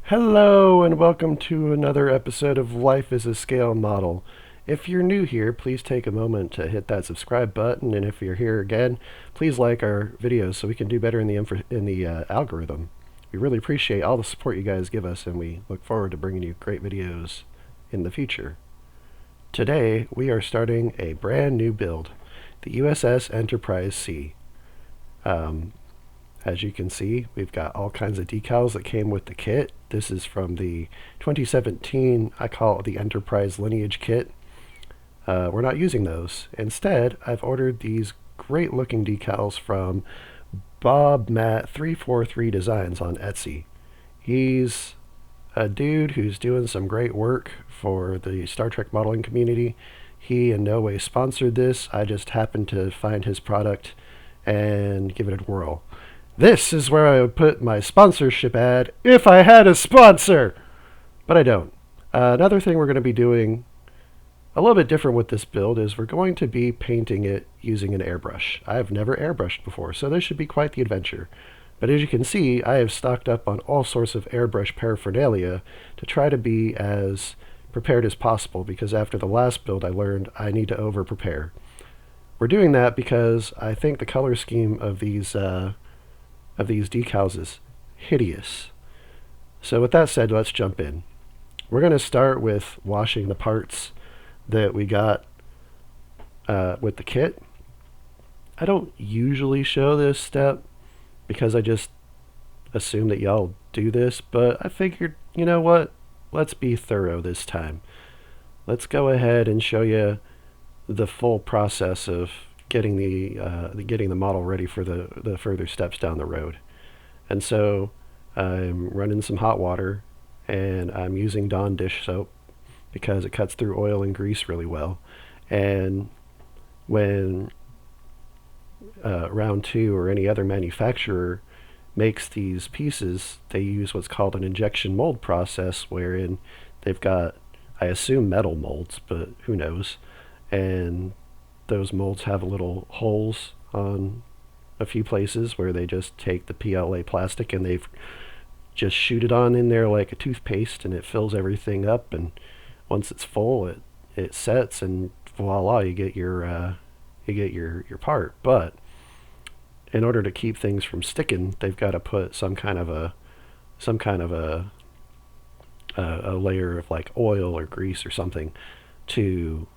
Hello and welcome to another episode of Life as a Scale Model. If you're new here, please take a moment to hit that subscribe button, and if you're here again, please like our videos so we can do better in the algorithm. We really appreciate all the support you guys give us, and we look forward to bringing you great videos in the future. Today, we are starting a brand new build, the USS Enterprise C. Um, As you can see, we've got all kinds of decals that came with the kit. This is from the 2017, I call it the Enterprise Lineage kit. We're not using those. Instead, I've ordered these great looking decals from Bob Matt 343 Designs on Etsy. He's a dude who's doing some great work for the Star Trek modeling community. He in no way sponsored this. I just happened to find his product and give it a whirl. This is where I would put my sponsorship ad if I had a sponsor! But I don't. Another thing we're going to be doing a little bit different with this build is we're going to be painting it using an airbrush. I've never airbrushed before, so this should be quite the adventure. But as you can see, I have stocked up on all sorts of airbrush paraphernalia to try to be as prepared as possible, because after the last build I learned I need to over-prepare. We're doing that because I think the color scheme of these decals is hideous. So with that said, let's jump in. We're going to start with washing the parts that we got with the kit. I don't usually show this step because I just assume that y'all do this, but I figured, you know what? Let's be thorough this time. Let's go ahead and show you the full process of getting the model ready for the further steps down the road. And so I'm running some hot water, and I'm using Dawn dish soap because it cuts through oil and grease really well. And when Round 2 or any other manufacturer makes these pieces, they use what's called an injection mold process, wherein they've got, I assume, metal molds, but who knows, and those molds have little holes on a few places where they just take the PLA plastic and they've just shoot it on in there like a toothpaste, and it fills everything up, and once it's full it sets, and voila, you get your part. But in order to keep things from sticking, they've got to put some kind of a layer of like oil or grease or something to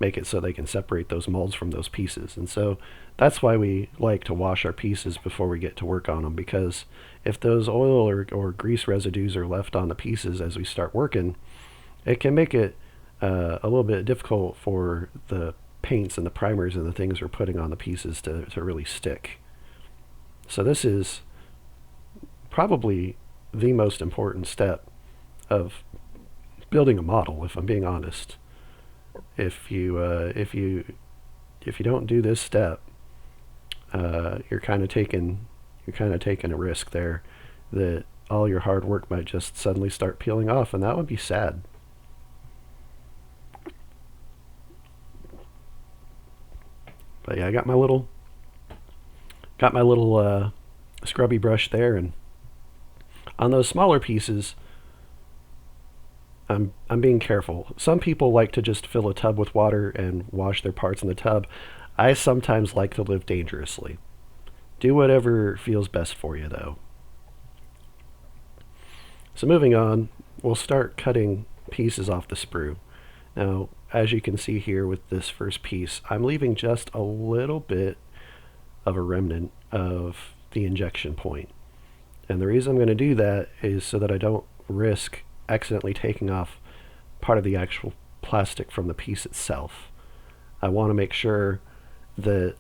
make it so they can separate those molds from those pieces. And so that's why we like to wash our pieces before we get to work on them, because if those oil or grease residues are left on the pieces as we start working, it can make it a little bit difficult for the paints and the primers and the things we're putting on the pieces to really stick. So this is probably the most important step of building a model, if I'm being honest. If you don't do this step, you're kind of taking a risk there that all your hard work might just suddenly start peeling off, and that would be sad. But yeah, I got my little scrubby brush there, and on those smaller pieces, I'm being careful. Some people like to just fill a tub with water and wash their parts in the tub. I sometimes like to live dangerously. Do whatever feels best for you, though. So moving on, we'll start cutting pieces off the sprue. Now, as you can see here with this first piece, I'm leaving just a little bit of a remnant of the injection point. And the reason I'm going to do that is so that I don't risk accidentally taking off part of the actual plastic from the piece itself. I want to make sure that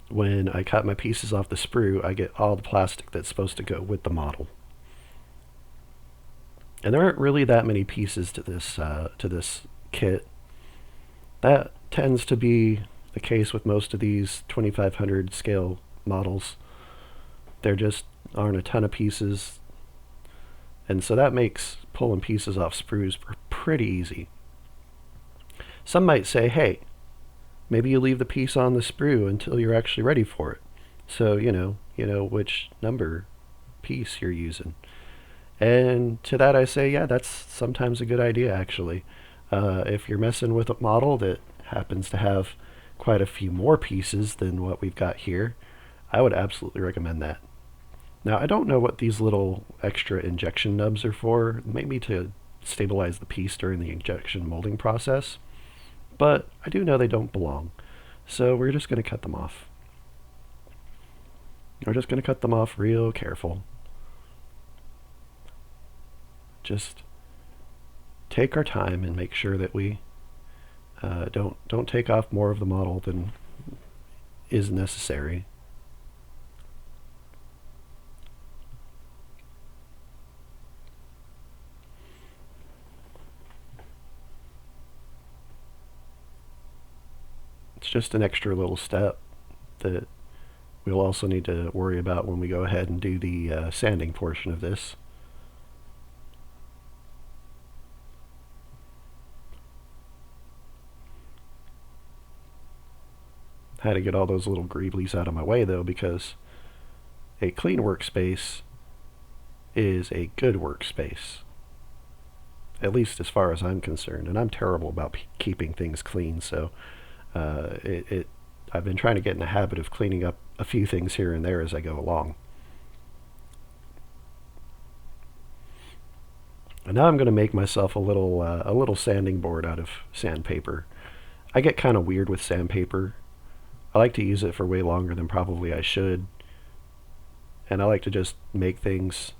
when I cut my pieces off the sprue, I get all the plastic that's supposed to go with the model. And there aren't really that many pieces to this kit. That tends to be the case with most of these 2500 scale models. There just aren't a ton of pieces, and so that makes pulling pieces off sprues pretty easy. Some might say, hey, maybe you leave the piece on the sprue until you're actually ready for it, so you know which number piece you're using. And to that I say, yeah, that's sometimes a good idea actually. If you're messing with a model that happens to have quite a few more pieces than what we've got here, I would absolutely recommend that. Now, I don't know what these little extra injection nubs are for, maybe to stabilize the piece during the injection molding process, but I do know they don't belong. So we're just going to cut them off. We're just going to cut them off real careful. Just take our time and make sure that we don't take off more of the model than is necessary. It's just an extra little step that we'll also need to worry about when we go ahead and do the sanding portion of this. I had to get all those little greeblies out of my way though, because a clean workspace is a good workspace, at least as far as I'm concerned, and I'm terrible about keeping things clean, so I've been trying to get in the habit of cleaning up a few things here and there as I go along. And now I'm going to make myself a little sanding board out of sandpaper. I get kind of weird with sandpaper. I like to use it for way longer than probably I should, and I like to just make things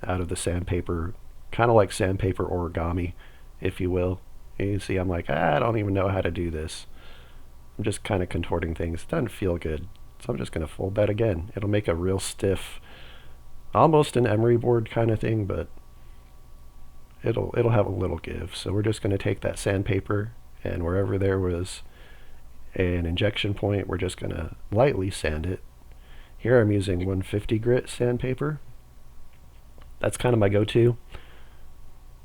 out of the sandpaper, kind of like sandpaper origami, if you will. And you see, I'm like, I don't even know how to do this. I'm just kind of contorting things. It doesn't feel good, so I'm just going to fold that again. It'll make a real stiff, almost an emery board kind of thing, but it'll have a little give. So we're just going to take that sandpaper, and wherever there was an injection point, we're just going to lightly sand it. Here I'm using 150 grit sandpaper. That's kind of my go-to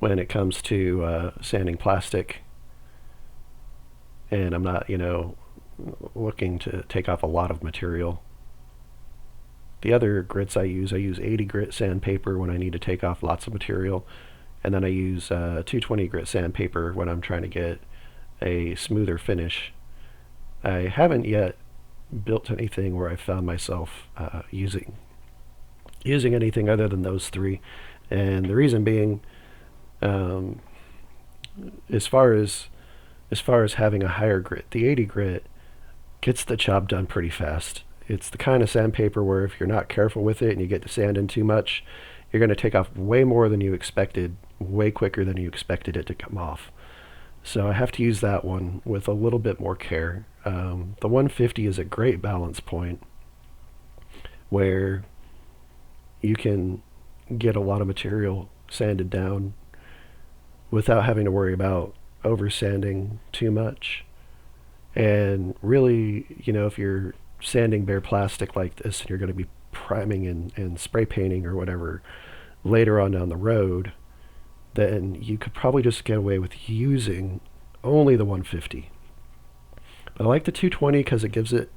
when it comes to sanding plastic, and I'm not, looking to take off a lot of material. The other grits I use 80 grit sandpaper when I need to take off lots of material, and then I use 220 grit sandpaper when I'm trying to get a smoother finish. I haven't yet built anything where I found myself using anything other than those three, and the reason being, as far as having a higher grit, the 80 grit gets the job done pretty fast. It's the kind of sandpaper where if you're not careful with it and you get to sand in too much, you're going to take off way more than you expected, way quicker than you expected it to come off. So I have to use that one with a little bit more care. The 150 is a great balance point where you can get a lot of material sanded down without having to worry about over sanding too much. And really, if you're sanding bare plastic like this and you're going to be priming and spray painting or whatever later on down the road, then you could probably just get away with using only the 150. But I like the 220 because it gives it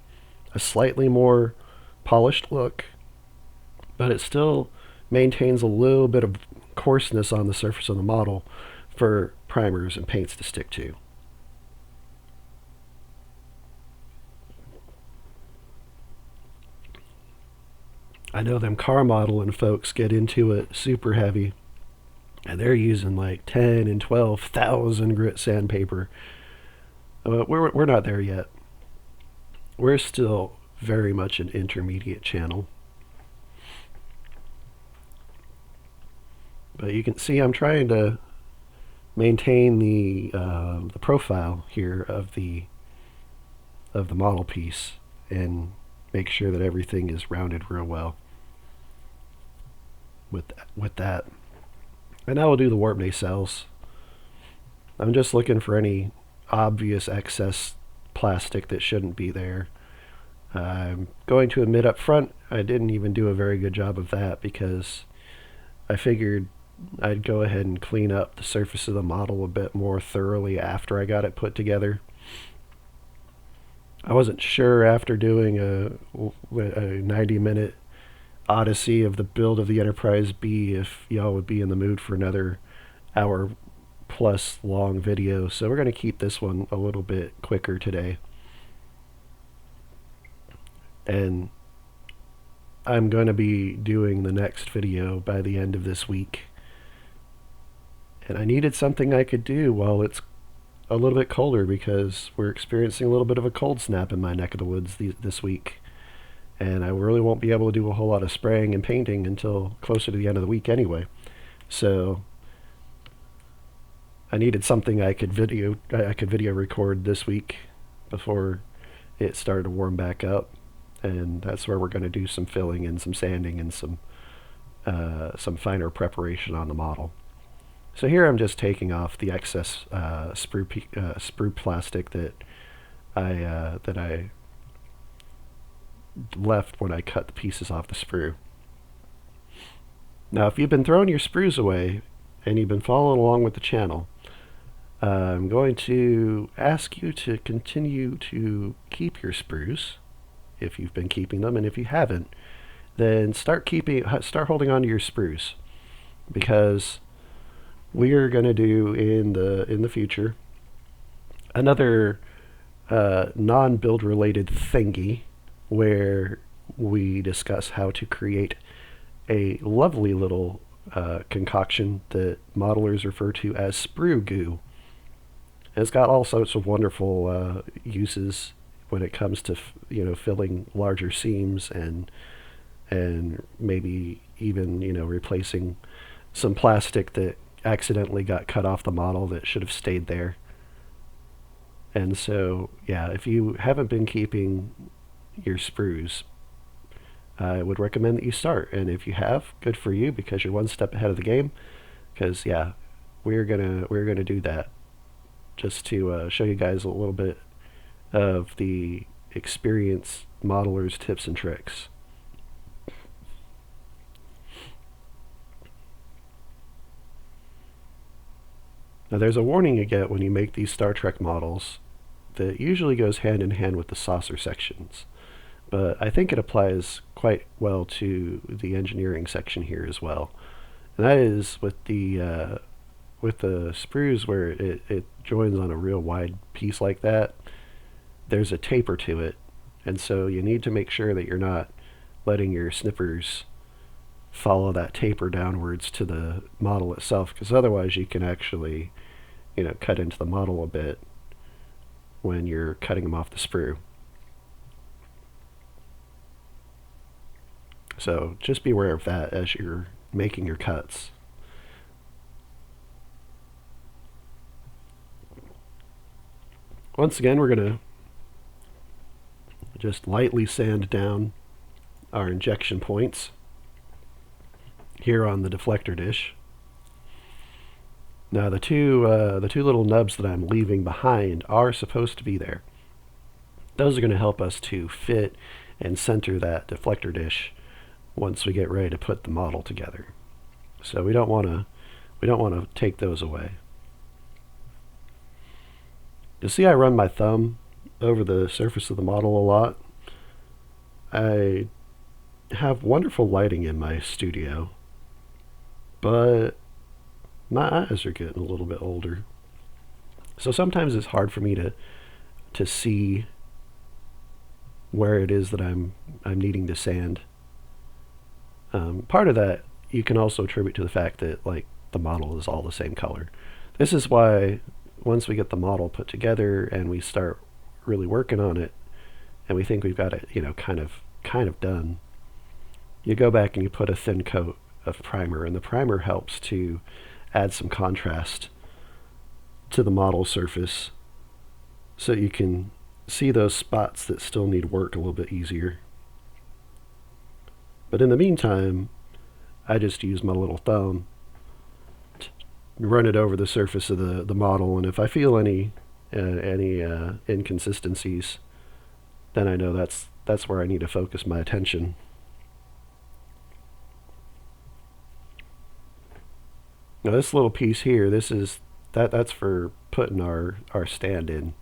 a slightly more polished look, but it still maintains a little bit of coarseness on the surface of the model for primers and paints to stick to. I know them car modeling folks get into it super heavy, and they're using like 10 and 12,000 grit sandpaper. We're not there yet. We're still very much an intermediate channel. But you can see I'm trying to maintain the profile here of the model piece and make sure that everything is rounded real well with that. And now we'll do the warp nacelles. I'm just looking for any obvious excess plastic that shouldn't be there. I'm going to admit up front, I didn't even do a very good job of that because I figured I'd go ahead and clean up the surface of the model a bit more thoroughly after I got it put together. I wasn't sure after doing a 90-minute odyssey of the build of the Enterprise be if y'all would be in the mood for another hour plus long video. So we're going to keep this one a little bit quicker today. And I'm going to be doing the next video by the end of this week. And I needed something I could do while it's a little bit colder because we're experiencing a little bit of a cold snap in my neck of the woods this week. And I really won't be able to do a whole lot of spraying and painting until closer to the end of the week anyway. So I needed something I could video record this week before it started to warm back up. And that's where we're going to do some filling and some sanding and some finer preparation on the model. So here I'm just taking off the excess sprue plastic that I left when I cut the pieces off the sprue. Now, if you've been throwing your sprues away and you've been following along with the channel, I'm going to ask you to continue to keep your sprues if you've been keeping them, and if you haven't, then start holding on to your sprues, because we are going to do in the future another non-build related thingy where we discuss how to create a lovely little concoction that modelers refer to as sprue goo. It's got all sorts of wonderful uses when it comes to filling larger seams and maybe even replacing some plastic that accidentally got cut off the model that should have stayed there. And so yeah, if you haven't been keeping your sprues, I would recommend that you start. And if you have, good for you, because you're one step ahead of the game. Because yeah, we're gonna do that just to show you guys a little bit of the experienced modelers' tips and tricks. Now there's a warning you get when you make these Star Trek models that usually goes hand in hand with the saucer sections, but I think it applies quite well to the engineering section here as well. And that is with the sprues where it joins on a real wide piece like that, there's a taper to it, and so you need to make sure that you're not letting your snippers follow that taper downwards to the model itself, because otherwise you can actually cut into the model a bit when you're cutting them off the sprue. So just be aware of that as you're making your cuts. Once again, we're going to just lightly sand down our injection points here on the deflector dish. Now the two little nubs that I'm leaving behind are supposed to be there. Those are going to help us to fit and center that deflector dish once we get ready to put the model together. So we don't want to take those away. You see, I run my thumb over the surface of the model a lot. I have wonderful lighting in my studio, but my eyes are getting a little bit older. So sometimes it's hard for me to see where it is that I'm needing to sand. Part of that you can also attribute to the fact that the model is all the same color. This is why once we get the model put together and we start really working on it and we think we've got it kind of done, you go back and you put a thin coat of primer, and the primer helps to add some contrast to the model surface so you can see those spots that still need work a little bit easier. But in the meantime, I just use my little thumb to run it over the surface of the model, and if I feel any inconsistencies, then I know that's where I need to focus my attention. Now this little piece here, that's for putting our stand in.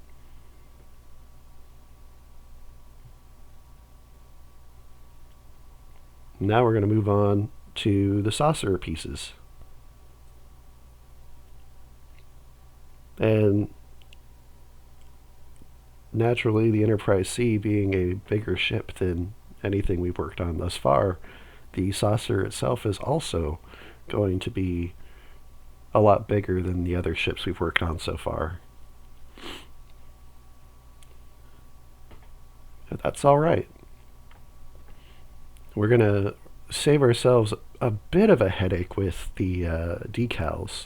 Now we're going to move on to the saucer pieces. And naturally, the Enterprise C being a bigger ship than anything we've worked on thus far, the saucer itself is also going to be a lot bigger than the other ships we've worked on so far. But that's all right. We're going to save ourselves a bit of a headache with the decals,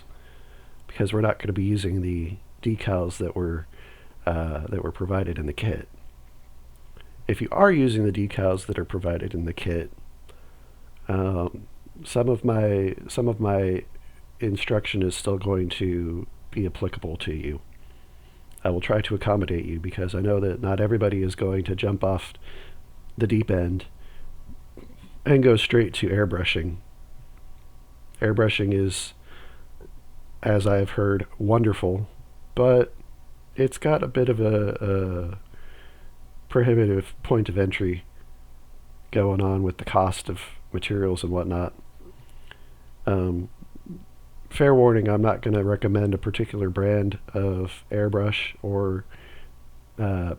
because we're not going to be using the decals that were provided in the kit. If you are using the decals that are provided in the kit, some of my instruction is still going to be applicable to you. I will try to accommodate you, because I know that not everybody is going to jump off the deep end and go straight to airbrushing. Airbrushing is, as I've heard, wonderful, but it's got a bit of a prohibitive point of entry going on with the cost of materials and whatnot. Fair warning, I'm not going to recommend a particular brand of airbrush or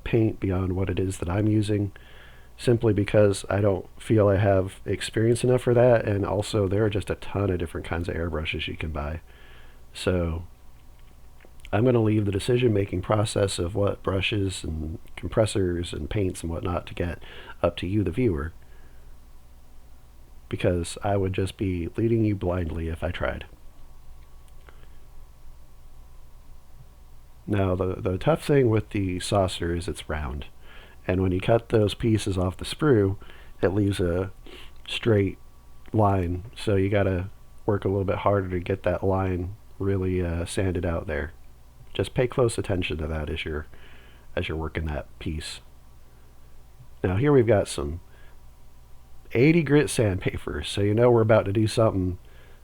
paint beyond what it is that I'm using, simply because I don't feel I have experience enough for that, and also there are just a ton of different kinds of airbrushes you can buy. So I'm going to leave the decision-making process of what brushes and compressors and paints and whatnot to get up to you, the viewer, because I would just be leading you blindly if I tried. Now, the tough thing with the saucer is it's round, and when you cut those pieces off the sprue, it leaves a straight line, so you gotta work a little bit harder to get that line really sanded out there. Just pay close attention to that as you're working that piece. Now here we've got some 80 grit sandpaper, so you know we're about to do something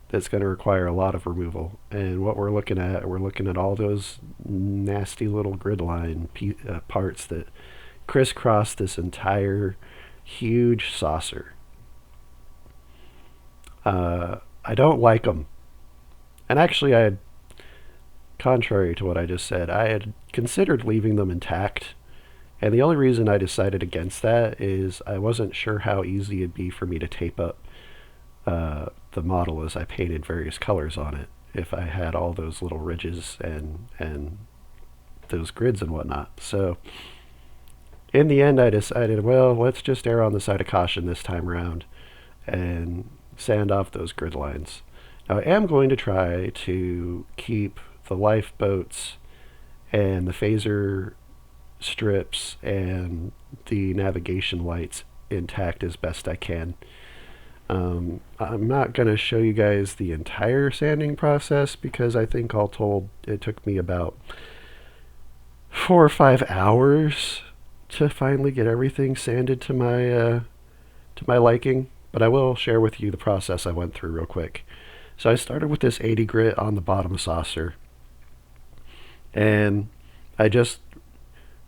that's going to require a lot of removal. And what we're looking at all those nasty little grid line parts that crisscross this entire huge saucer. I don't like them. And actually, contrary to what I just said, I had considered leaving them intact. And the only reason I decided against that is I wasn't sure how easy it'd be for me to tape up the model as I painted various colors on it if I had all those little ridges and those grids and whatnot. So in the end, I decided, well, let's just err on the side of caution this time around and sand off those grid lines. Now I am going to try to keep the lifeboats and the phaser strips and the navigation lights intact as best I can. I'm not going to show you guys the entire sanding process, because I think all told it took me about 4 or 5 hours to finally get everything sanded to my liking, but I will share with you the process I went through real quick. So I started with this 80 grit on the bottom saucer, and I just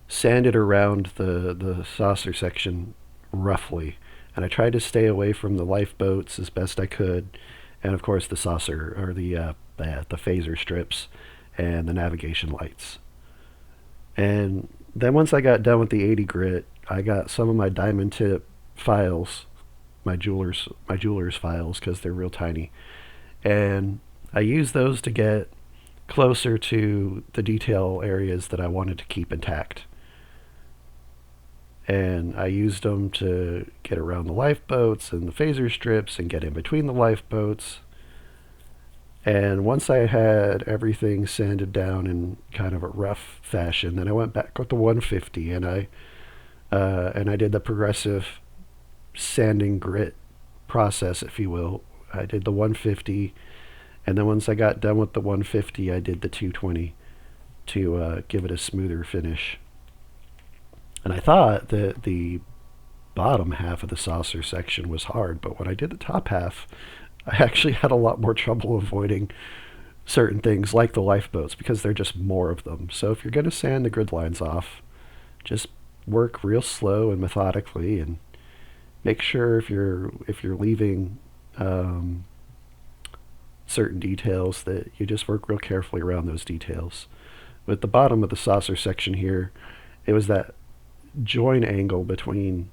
sanded around the saucer section roughly, and I tried to stay away from the lifeboats as best I could, and of course the saucer, or the phaser strips and the navigation lights. And then once I got done with the 80 grit, I got some of my diamond tip files, my jeweler's files, because they're real tiny, and I used those to get closer to the detail areas that I wanted to keep intact. And I used them to get around the lifeboats and the phaser strips and get in between the lifeboats. And once I had everything sanded down in kind of a rough fashion, then I went back with the 150 and I did the progressive sanding grit process, if you will. I did the 150, and then once I got done with the 150, I did the 220 to give it a smoother finish. And I thought that the bottom half of the saucer section was hard, but when I did the top half, I actually had a lot more trouble avoiding certain things like the lifeboats, because there are just more of them. So if you're going to sand the grid lines off, just work real slow and methodically, and Make sure if you're leaving certain details that you just work real carefully around those details. With the bottom of the saucer section here, it was that join angle between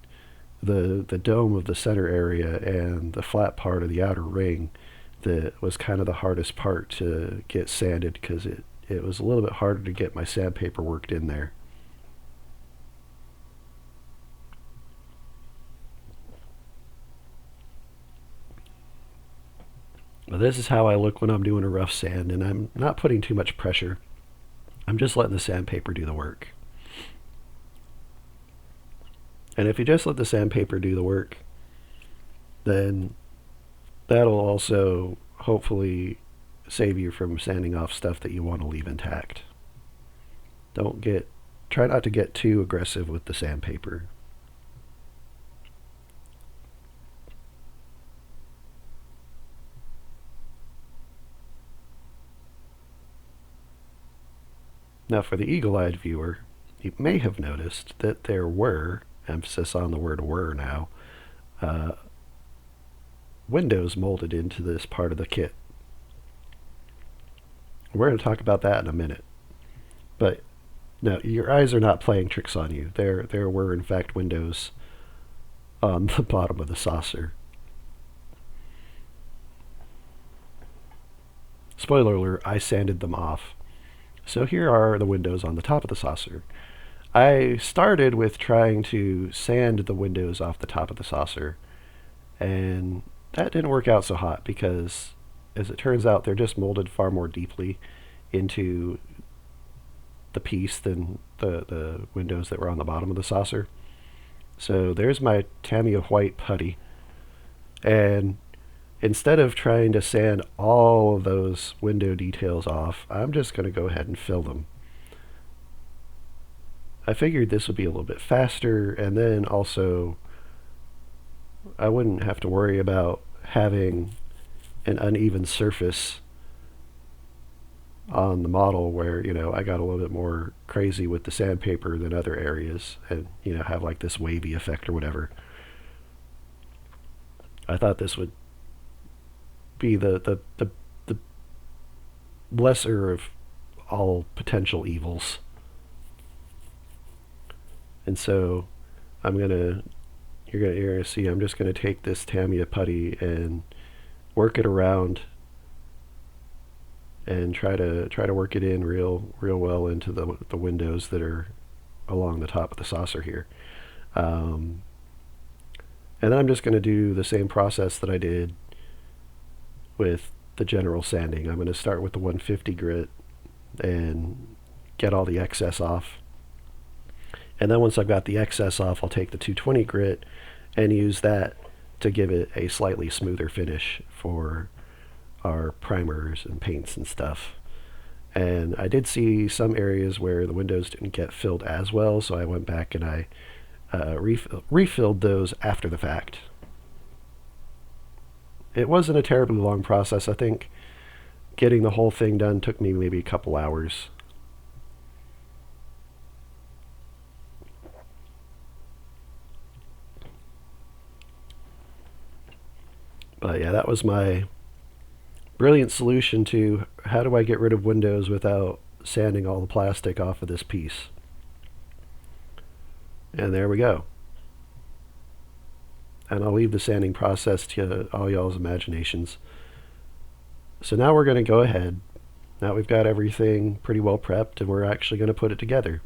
the dome of the center area and the flat part of the outer ring that was kind of the hardest part to get sanded, because it was a little bit harder to get my sandpaper worked in there. Well, this is how I look when I'm doing a rough sand, and I'm not putting too much pressure. I'm just letting the sandpaper do the work. And if you just let the sandpaper do the work, then that'll also hopefully save you from sanding off stuff that you want to leave intact. Try not to get too aggressive with the sandpaper. Now for the eagle-eyed viewer, you may have noticed that there were, emphasis on the word were now, windows molded into this part of the kit. We're going to talk about that in a minute. But no, your eyes are not playing tricks on you. There were in fact windows on the bottom of the saucer. Spoiler alert, I sanded them off. So here are the windows on the top of the saucer. I started with trying to sand the windows off the top of the saucer, and that didn't work out so hot because, as it turns out, they're just molded far more deeply into the piece than the windows that were on the bottom of the saucer. So there's my Tamiya white putty, and instead of trying to sand all of those window details off, I'm just going to go ahead and fill them. I figured this would be a little bit faster, and then also I wouldn't have to worry about having an uneven surface on the model where, I got a little bit more crazy with the sandpaper than other areas and, have like this wavy effect or whatever. I thought this would be the lesser of all potential evils. And so you're gonna see I'm just gonna take this Tamiya putty and work it around and try to work it in real well into the windows that are along the top of the saucer here. And then I'm just going to do the same process that I did with the general sanding. I'm going to start with the 150 grit and get all the excess off. And then once I've got the excess off, I'll take the 220 grit and use that to give it a slightly smoother finish for our primers and paints and stuff. And I did see some areas where the windows didn't get filled as well, so I went back and I refilled those after the fact. It wasn't a terribly long process. I think getting the whole thing done took me maybe a couple hours. But yeah, that was my brilliant solution to how do I get rid of windows without sanding all the plastic off of this piece. And there we go. And I'll leave the sanding process to all y'all's imaginations. So now we're going to go ahead. Now we've got everything pretty well prepped, and we're actually going to put it together.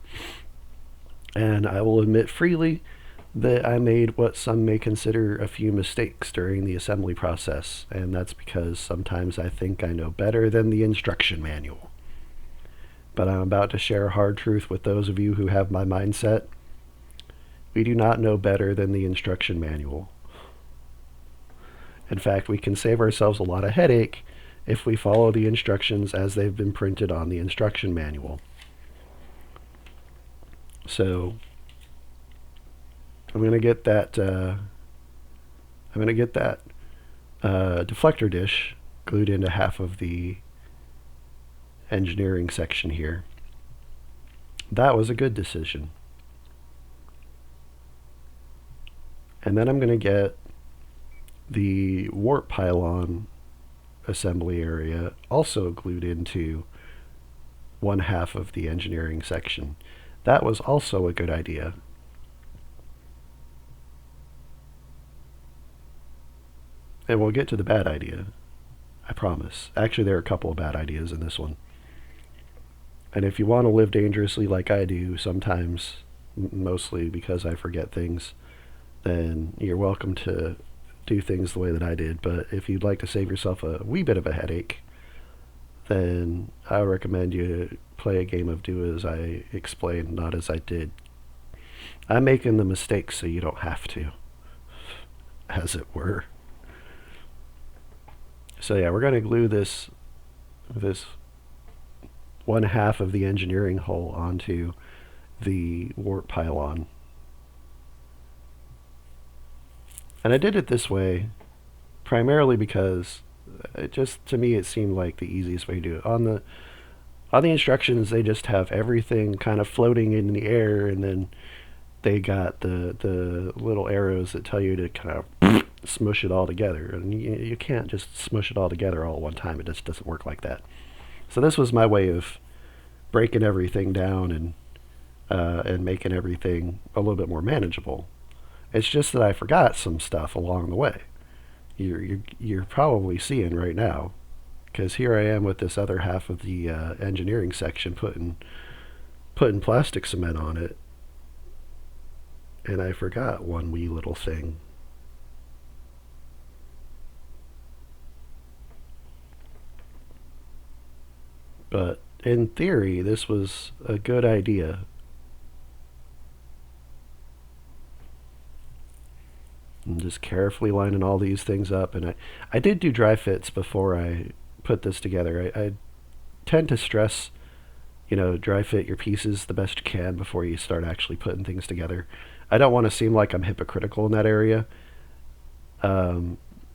And I will admit freely that I made what some may consider a few mistakes during the assembly process, and that's because sometimes I think I know better than the instruction manual. But I'm about to share a hard truth with those of you who have my mindset. We do not know better than the instruction manual. In fact, we can save ourselves a lot of headache if we follow the instructions as they've been printed on the instruction manual. So I'm going to get that deflector dish glued into half of the engineering section here. That was a good decision. And then I'm going to get the warp pylon assembly area also glued into one half of the engineering section. That was also a good idea. And we'll get to the bad idea. I promise. Actually, there are a couple of bad ideas in this one. And if you want to live dangerously like I do sometimes, mostly because I forget things, then you're welcome to do things the way that I did. But if you'd like to save yourself a wee bit of a headache, then I would recommend you play a game of do as I explained, not as I did. I'm making the mistakes so you don't have to, as it were. So yeah, we're going to glue this one half of the engineering hull onto the warp pylon. And I did it this way primarily because it just, to me, it seemed like the easiest way to do it. On the instructions, they just have everything kind of floating in the air, and then they got the little arrows that tell you to kind of smush it all together. And you can't just smush it all together all at one time. It just doesn't work like that. So this was my way of breaking everything down and making everything a little bit more manageable. It's just that I forgot some stuff along the way. You're probably seeing right now, because here I am with this other half of the engineering section putting plastic cement on it, and I forgot one wee little thing. But in theory, this was a good idea. I'm just carefully lining all these things up, and I did do dry fits before I put this together. I tend to stress, dry fit your pieces the best you can before you start actually putting things together. I don't want to seem like I'm hypocritical in that area.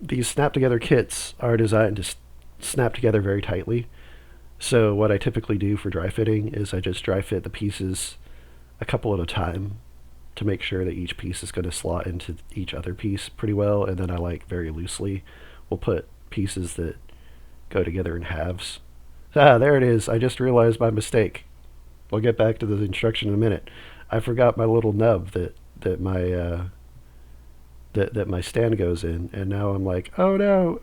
These snap together kits are designed to snap together very tightly. So what I typically do for dry fitting is I just dry fit the pieces a couple at a time to make sure that each piece is going to slot into each other piece pretty well, and then I very loosely will put pieces that go together in halves. There it is. I just realized my mistake. We'll get back to the instruction in a minute. I forgot my little nub that my stand goes in, and now I'm like, oh no,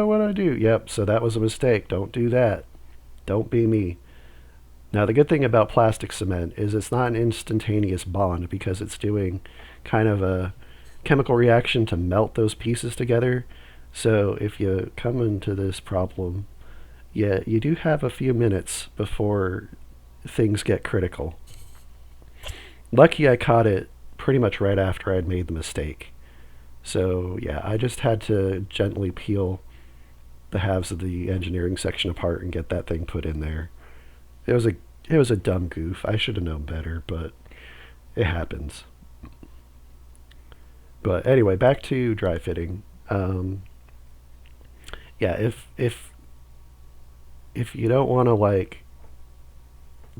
what do I do? Yep, so that was a mistake. Don't do that. Don't be me. Now, the good thing about plastic cement is it's not an instantaneous bond because it's doing kind of a chemical reaction to melt those pieces together. So if you come into this problem, yeah, you do have a few minutes before things get critical. Lucky I caught it pretty much right after I'd made the mistake. So yeah, I just had to gently peel the halves of the engineering section apart and get that thing put in there. It was a dumb goof. I should have known better, but it happens. But anyway, back to dry fitting. Yeah, if you don't want to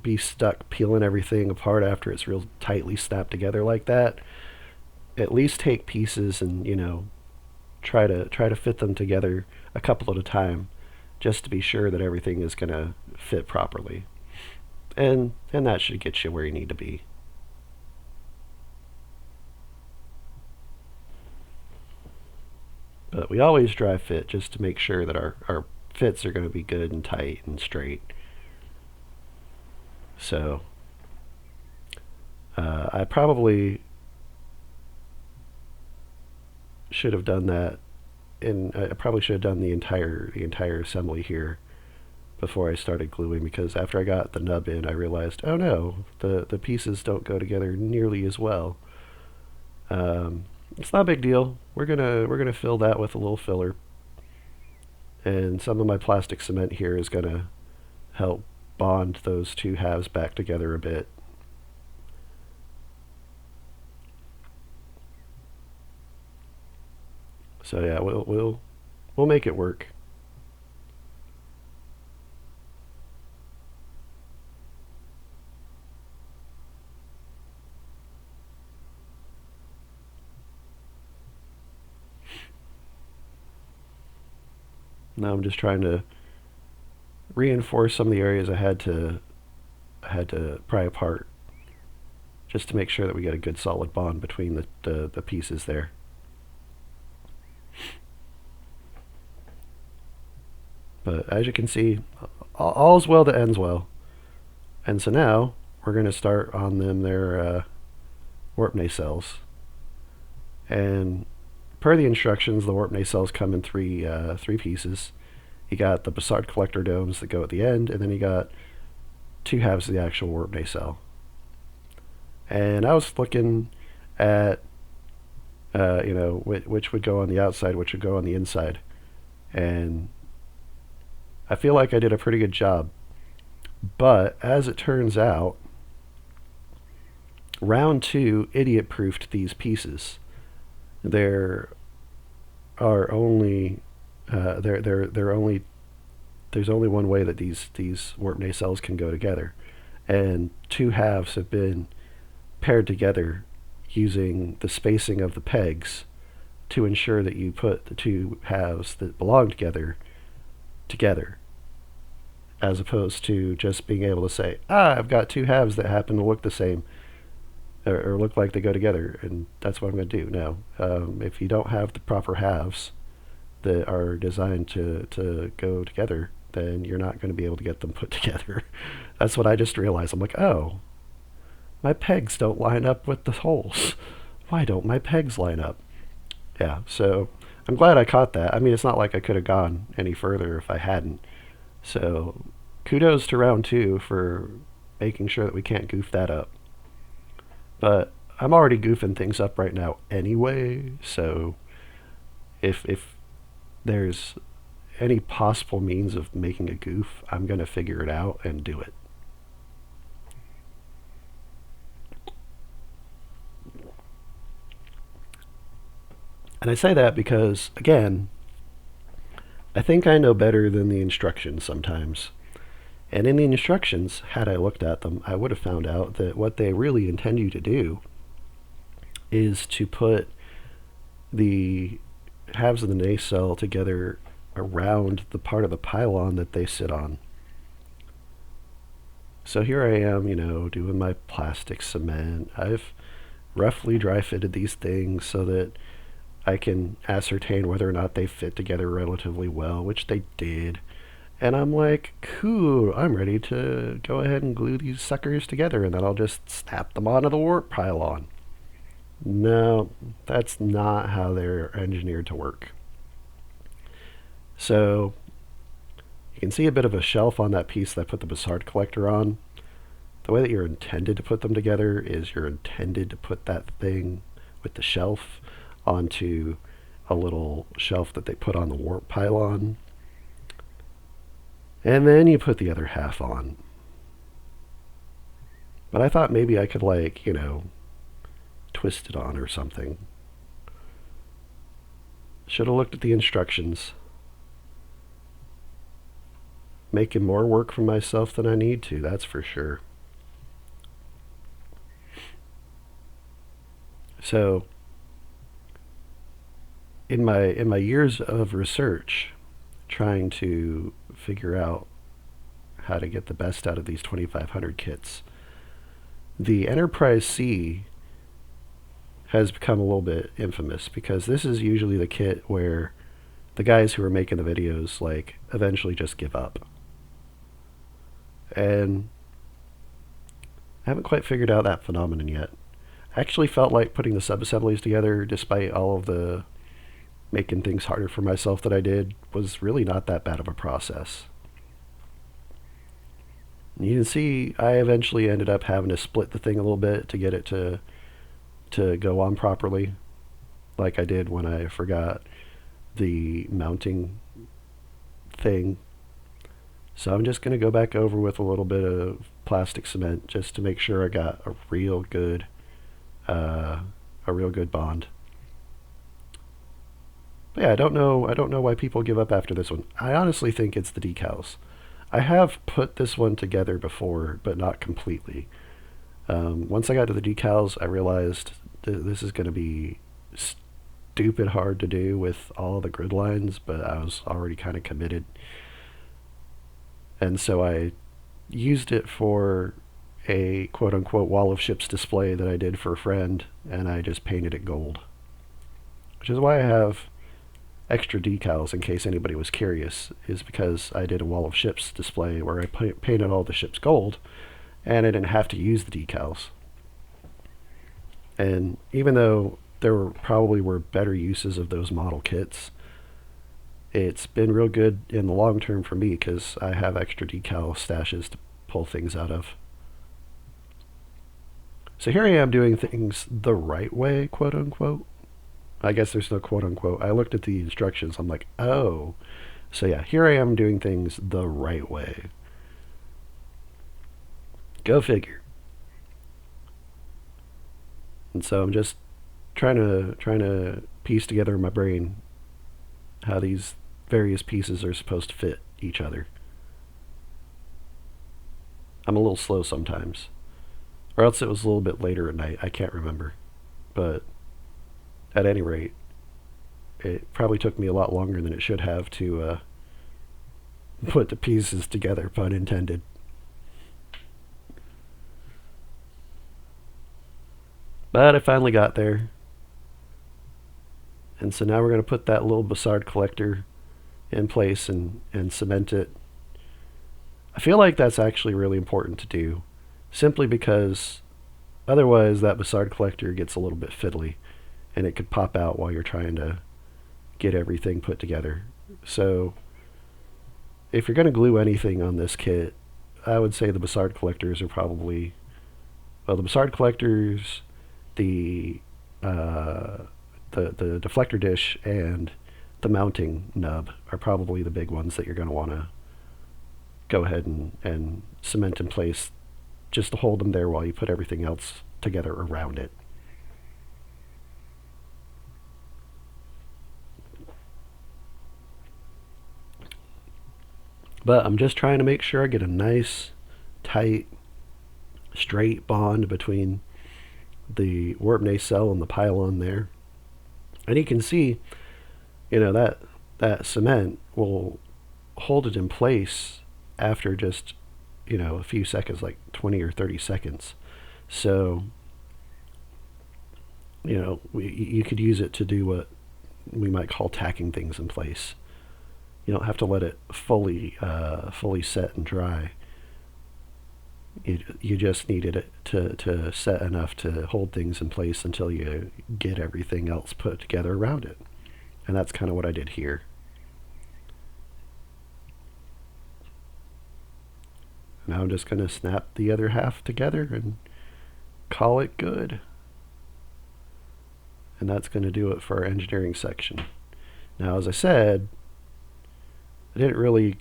be stuck peeling everything apart after it's real tightly snapped together like that, at least take pieces and try to fit them together a couple at a time, just to be sure that everything is going to fit properly. And that should get you where you need to be. But we always dry fit just to make sure that our fits are going to be good and tight and straight. So I probably should have done that, and I probably should have done the entire assembly here before I started gluing, because after I got the nub in, I realized, oh no, the pieces don't go together nearly as well. It's not a big deal. We're gonna fill that with a little filler, and some of my plastic cement here is gonna help bond those two halves back together a bit. So yeah, we'll make it work. Now I'm just trying to reinforce some of the areas I had to pry apart, just to make sure that we get a good solid bond between the pieces there. But as you can see, all's well that ends well. And so now we're going to start on them their warp nacelles. And per the instructions, the warp nacelles come in three pieces. You got the Bussard collector domes that go at the end, and then you got two halves of the actual warp nacelle. And I was looking at, which would go on the outside, which would go on the inside. And I feel like I did a pretty good job. But as it turns out, round 2 idiot-proofed these pieces. There are only there's only one way that these warp nacelles can go together, and two halves have been paired together using the spacing of the pegs to ensure that you put the two halves that belong together, as opposed to just being able to say, I've got two halves that happen to look the same, or look like they go together, and that's what I'm going to do. Now, if you don't have the proper halves that are designed to go together, then you're not going to be able to get them put together. That's what I just realized. I'm like, oh, my pegs don't line up with the holes. Why don't my pegs line up? Yeah, so I'm glad I caught that. I mean, it's not like I could have gone any further if I hadn't. So kudos to round 2 for making sure that we can't goof that up. But I'm already goofing things up right now anyway, so if there's any possible means of making a goof, I'm going to figure it out and do it. And I say that because, again, I think I know better than the instructions sometimes. And in the instructions, had I looked at them, I would have found out that what they really intend you to do is to put the halves of the nacelle together around the part of the pylon that they sit on. So here I am, doing my plastic cement. I've roughly dry fitted these things so that I can ascertain whether or not they fit together relatively well, which they did. And I'm like, cool, I'm ready to go ahead and glue these suckers together, and then I'll just snap them onto the warp pylon. No, that's not how they're engineered to work. So you can see a bit of a shelf on that piece that I put the Bussard collector on. The way that you're intended to put them together is you're intended to put that thing with the shelf onto a little shelf that they put on the warp pylon. And then you put the other half on. But I thought maybe I could, twist it on or something. Should have looked at the instructions. Making more work for myself than I need to, that's for sure. So, in my years of research, trying to figure out how to get the best out of these 2500 kits, the Enterprise C has become a little bit infamous, because this is usually the kit where the guys who are making the videos eventually just give up. And I haven't quite figured out that phenomenon yet. I actually felt like putting the sub-assemblies together, despite all of the making things harder for myself that I did, was really not that bad of a process. You can see I eventually ended up having to split the thing a little bit to get it to go on properly, like I did when I forgot the mounting thing. So I'm just going to go back over with a little bit of plastic cement just to make sure I got a real good bond. But yeah, I don't know why people give up after this one. I honestly think it's the decals. I have put this one together before, but not completely. Once I got to the decals, I realized this is going to be stupid hard to do with all the grid lines, but I was already kind of committed. And so I used it for a quote-unquote wall of ships display that I did for a friend, and I just painted it gold. Which is why I have extra decals in case anybody was curious, is because I did a wall of ships display where I painted all the ships gold, and I didn't have to use the decals. And even though there probably were better uses of those model kits, it's been real good in the long term for me because I have extra decal stashes to pull things out of. So here I am doing things the right way, quote unquote. I guess there's no quote unquote. I looked at the instructions. I'm like, oh. So yeah, here I am doing things the right way. Go figure. And so I'm just trying to piece together in my brain how these various pieces are supposed to fit each other. I'm a little slow sometimes. Or else it was a little bit later at night. I can't remember. But at any rate, it probably took me a lot longer than it should have to put the pieces together, pun intended. But I finally got there. And so now we're going to put that little Bussard collector in place and cement it. I feel like that's actually really important to do, simply because otherwise that Bussard collector gets a little bit fiddly and it could pop out while you're trying to get everything put together. So if you're going to glue anything on this kit, I would say the Bussard collectors are probably, well, the Bussard collectors, the deflector dish, and the mounting nub are probably the big ones that you're going to want to go ahead and cement in place just to hold them there while you put everything else together around it. But I'm just trying to make sure I get a nice, tight, straight bond between the warp nacelle and the pylon there. And you can see, that cement will hold it in place after just, a few seconds, like 20 or 30 seconds. So, you could use it to do what we might call tacking things in place. You don't have to let it fully set and dry. You just needed it to set enough to hold things in place until you get everything else put together around it. And that's kind of what I did here. Now I'm just going to snap the other half together and call it good. And that's going to do it for our engineering section. Now, as I said, I didn't really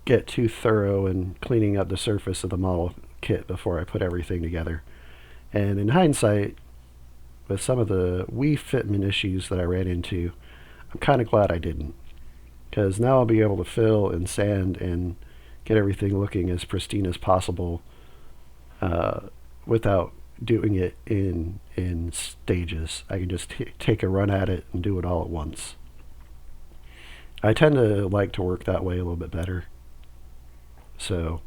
get too thorough in cleaning up the surface of the model kit before I put everything together. And in hindsight, with some of the wee fitment issues that I ran into, I'm kind of glad I didn't. Because now I'll be able to fill and sand and get everything looking as pristine as possible without doing it in stages. I can just take a run at it and do it all at once. I tend to like to work that way a little bit better. So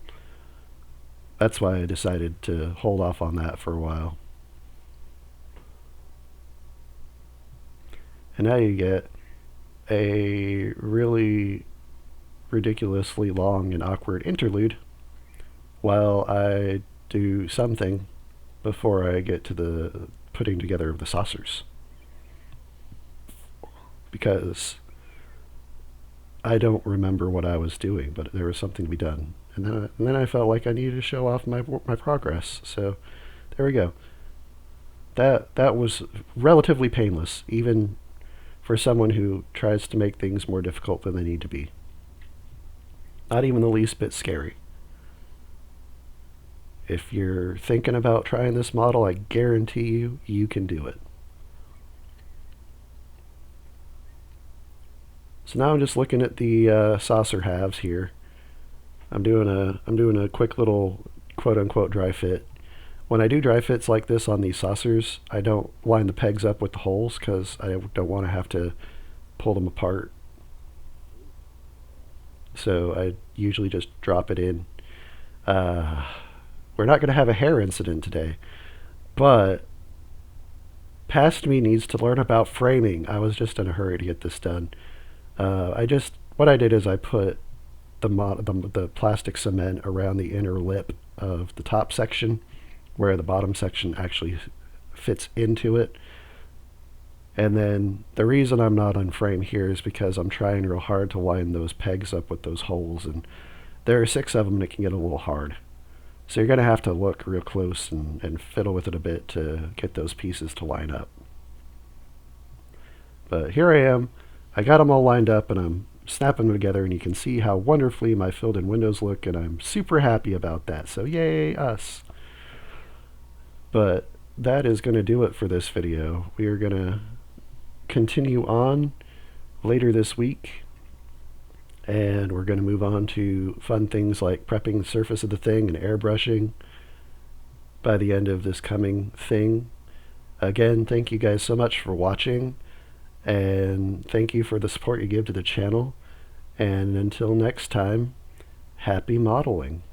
that's why I decided to hold off on that for a while. And now you get a really ridiculously long and awkward interlude while I do something before I get to the putting together of the saucers. Because I don't remember what I was doing, but there was something to be done. And then I felt like I needed to show off my progress. So there we go. That was relatively painless, even for someone who tries to make things more difficult than they need to be. Not even the least bit scary. If you're thinking about trying this model, I guarantee you can do it. So now I'm just looking at the saucer halves here. I'm doing a quick little quote unquote dry fit When I do dry fits like this on these saucers, I don't line the pegs up with the holes because I don't want to have to pull them apart. So I usually just drop it in. We're not going to have a hair incident today, but past me needs to learn about framing. I was just in a hurry to get this done. What I did is I put the plastic cement around the inner lip of the top section, where the bottom section actually fits into it. And then the reason I'm not on frame here is because I'm trying real hard to line those pegs up with those holes, and there are 6 of them and it can get a little hard. So you're going to have to look real close and fiddle with it a bit to get those pieces to line up. But here I am. I got them all lined up and I'm snapping them together, and you can see how wonderfully my filled-in windows look, and I'm super happy about that. So yay us. But that is going to do it for this video. We are going to continue on later this week, and we're going to move on to fun things like prepping the surface of the thing and airbrushing by the end of this coming thing. Again, thank you guys so much for watching, and thank you for the support you give to the channel. And until next time, happy modeling.